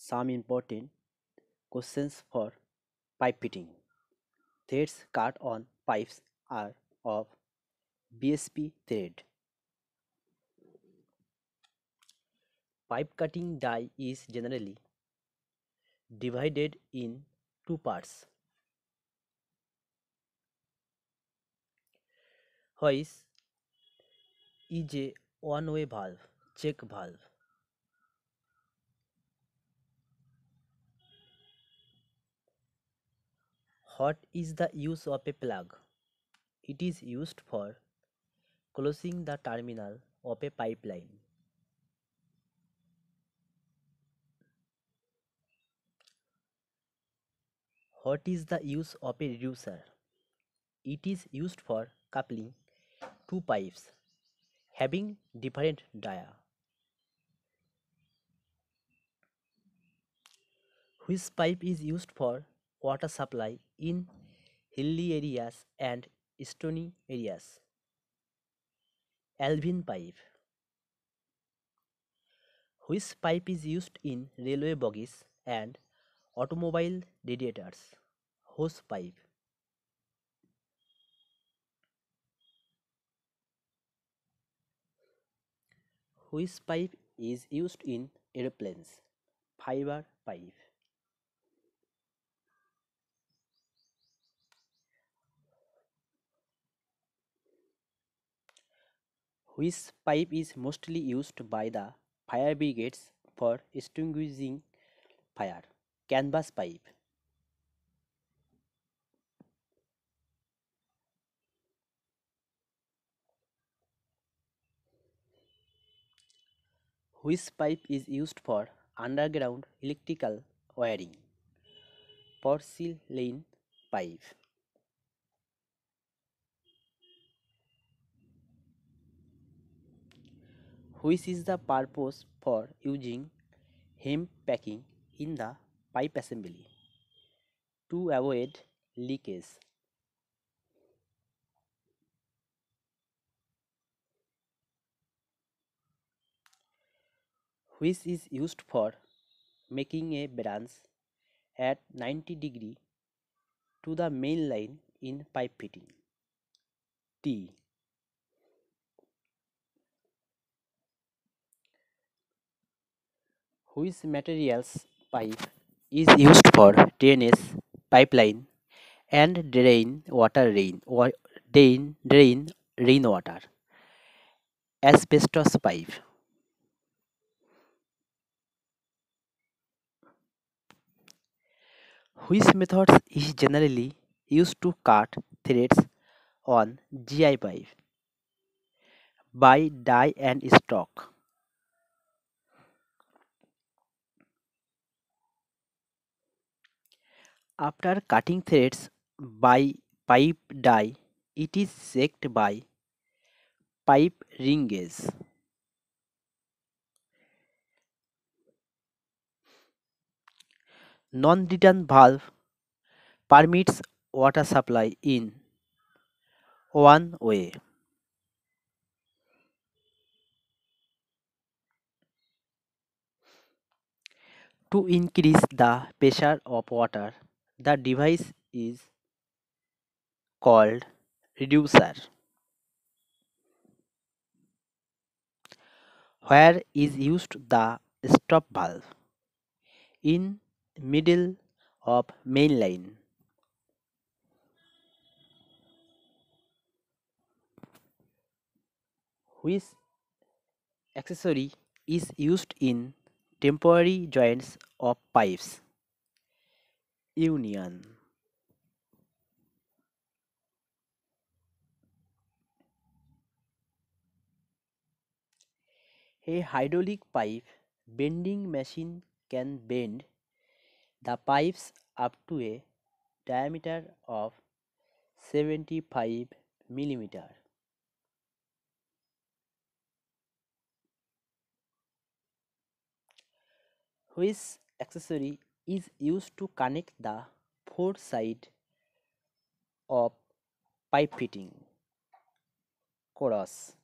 Some important questions for pipe fitting. Threads cut on pipes are of BSP thread. Pipe cutting die is generally divided in two parts. Hoist is a one-way valve, check valve. What is the use of a plug? It is used for closing the terminal of a pipeline. What is the use of a reducer? It is used for coupling two pipes having different dia. Which pipe is used for water supply in hilly areas and stony areas? Alvin pipe. Which pipe is used in railway bogies and automobile radiators? Hose pipe. Which pipe is used in aeroplanes? Fiber pipe. Which pipe is mostly used by the fire brigades for extinguishing fire? Canvas pipe. Which pipe is used for underground electrical wiring? Porcelain pipe. Which is the purpose for using hemp packing in the pipe assembly? To avoid leakage. Which is used for making a branch at 90 degree to the main line in pipe fitting? T. Which materials pipe is used for drainage pipeline and drain rainwater? Asbestos pipe. Which methods is generally used to cut threads on GI pipe? By die and stock. After cutting threads by pipe die, it is checked by pipe ring gauge. Non-return valve permits water supply in one way. To increase the pressure of water, the device is called reducer. Where is used the stop valve? In middle of main line. Which accessory is used in temporary joints of pipes? Union. A hydraulic pipe bending machine can bend the pipes up to a diameter of 75 millimeter. Which accessory is used to connect the four sides of pipe fitting? Chorus.